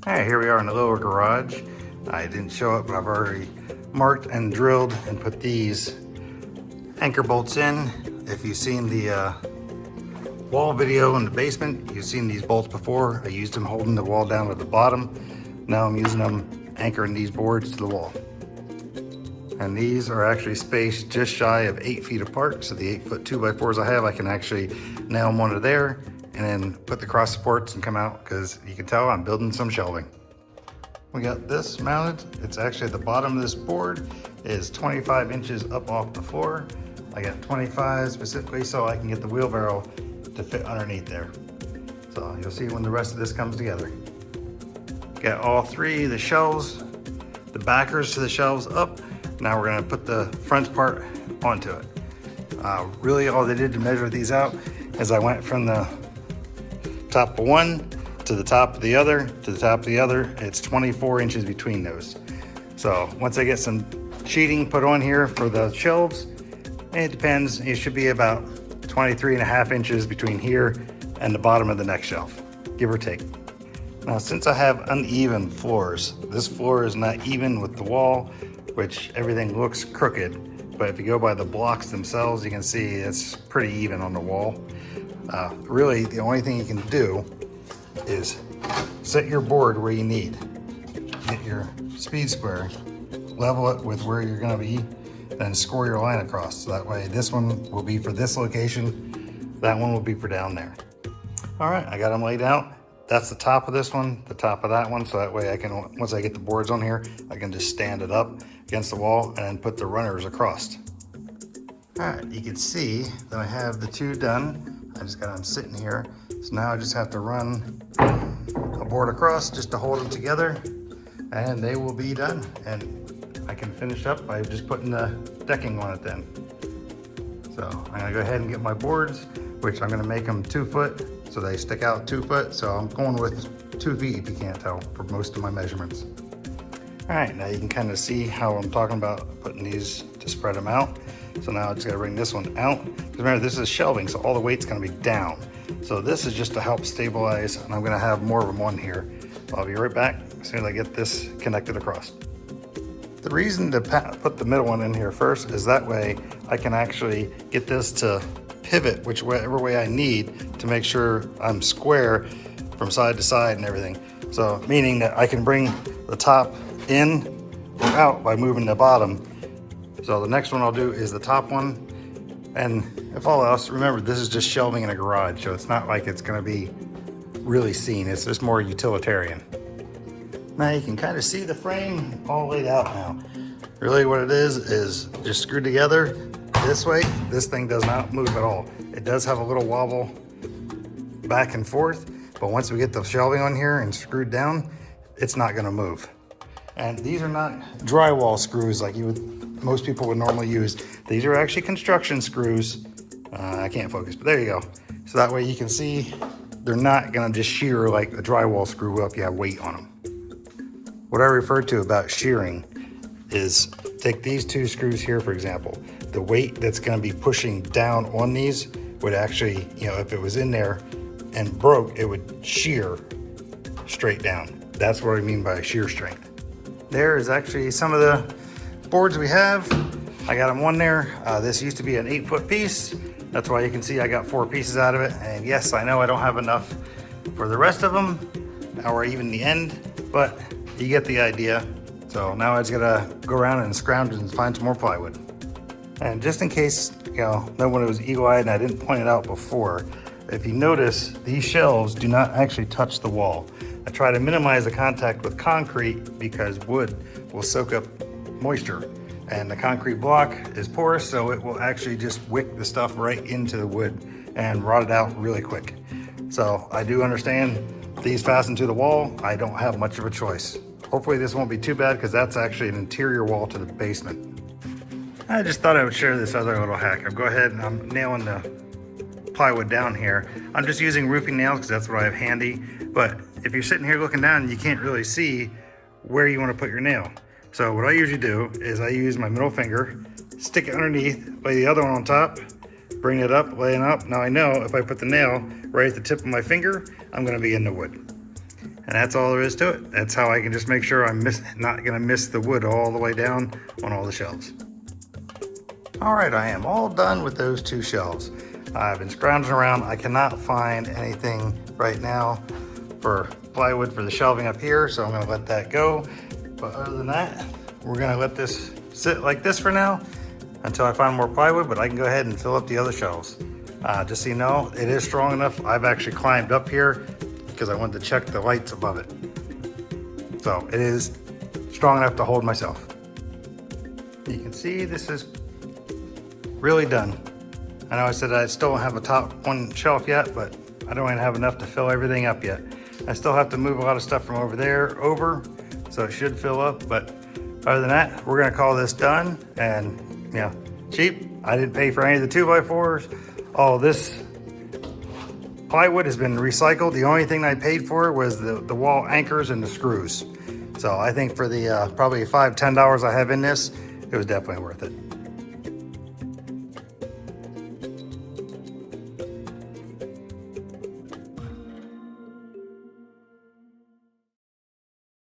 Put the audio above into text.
All right, here we are in the lower garage. I didn't show it, but I've already marked and drilled and put these anchor bolts in. If you've seen the wall video in the basement, you've seen these bolts before. I used them holding the wall down at the bottom. Now I'm using them anchoring these boards to the wall. And these are actually spaced just shy of 8 feet apart. So the 8-foot 2x4s I have, I can actually nail them onto there and then put the cross supports and come out, because you can tell I'm building some shelving. We got this mounted. It's actually at the bottom of this board is 25 inches up off the floor. I got 25 specifically so I can get the wheelbarrow to fit underneath there. So you'll see when the rest of this comes together. Got all three of the shelves, the backers to the shelves up. Now we're gonna put the front part onto it. Really all they did to measure these out is I went from the top of one to the top of the other to the top of the other. It's 24 inches between those. So once I get some sheeting put on here for the shelves, it depends, it should be about 23.5 inches between here and the bottom of the next shelf, give or take. Now, since I have uneven floors, this floor is not even with the wall, which everything looks crooked, but if you go by the blocks themselves, you can see it's pretty even on the wall. Really, the only thing you can do is set your board where you need. Get your speed square, level it with where you're gonna be, then score your line across. So that way this one will be for this location, that one will be for down there. All right, I got them laid out. That's the top of this one, the top of that one, so that way I can, once I get the boards on here, I can just stand it up against the wall and then put the runners across. All right, you can see that I have the two done. I just got them sitting here. So now I just have to run a board across just to hold them together, and they will be done. And I can finish up by just putting the decking on it then. So I'm gonna go ahead and get my boards, which I'm gonna make them 2 foot, so they stick out 2 foot. So I'm going with 2 feet, if you can't tell, for most of my measurements. All right, now you can kind of see how I'm talking about putting these to spread them out. So now I just gotta bring this one out. Because remember, this is shelving, so all the weight's gonna be down. So this is just to help stabilize, and I'm gonna have more of them on here. I'll be right back as soon as I get this connected across. The reason to put the middle one in here first is that way I can actually get this to pivot whichever way I need to make sure I'm square from side to side and everything. So meaning that I can bring the top in or out by moving the bottom. So the next one I'll do is the top one. And if all else, remember, this is just shelving in a garage, so it's not like it's gonna be really seen. It's just more utilitarian. Now you can kind of see the frame all laid out now. Really what it is just screwed together this way. This thing does not move at all. It does have a little wobble back and forth, but once we get the shelving on here and screwed down, it's not gonna move. And these are not drywall screws like most people would normally use. These are actually construction screws. I can't focus, but there you go. So that way you can see they're not gonna just shear like a drywall screw will if you have weight on them. What I referred to about shearing is take these two screws here, for example. The weight that's gonna be pushing down on these would actually, if it was in there and broke, it would shear straight down. That's what I mean by shear strength. There is actually some of the boards we have. I got them on there. This used to be an 8-foot piece. That's why you can see I got 4 pieces out of it. And yes, I know I don't have enough for the rest of them, or even the end, but you get the idea. So now I just gotta go around and scrounge and find some more plywood. And just in case, no one was eagle-eyed and I didn't point it out before, if you notice, these shelves do not actually touch the wall. I try to minimize the contact with concrete because wood will soak up moisture, and the concrete block is porous, so it will actually just wick the stuff right into the wood and rot it out really quick. So I do understand these fasten to the wall. I don't have much of a choice. Hopefully this won't be too bad, because that's actually an interior wall to the basement. I just thought I would share this other little hack. I'll go ahead and I'm nailing the plywood down here. I'm just using roofing nails because that's what I have handy. But if you're sitting here looking down, you can't really see where you want to put your nail. So what I usually do is I use my middle finger, stick it underneath, lay the other one on top, bring it up, lay it up. Now I know if I put the nail right at the tip of my finger, I'm going to be in the wood. And that's all there is to it. That's how I can just make sure I'm not gonna miss the wood all the way down on all the shelves. All right, I am all done with those 2 shelves. I've been scrounging around. I cannot find anything right now for plywood for the shelving up here, so I'm gonna let that go. But other than that, we're gonna let this sit like this for now until I find more plywood, but I can go ahead and fill up the other shelves. Just so you know, it is strong enough. I've actually climbed up here because I wanted to check the lights above it. So it is strong enough to hold myself. You can see this is really done. I know I said I still don't have a top 1 shelf yet, but I don't even have enough to fill everything up yet. I still have to move a lot of stuff from over there over, so it should fill up. But other than that, we're gonna call this done. And yeah, cheap. I didn't pay for any of the 2x4s. All this plywood has been recycled. The only thing I paid for was the wall anchors and the screws. So I think for the probably $5–10 I have in this, it was definitely worth it.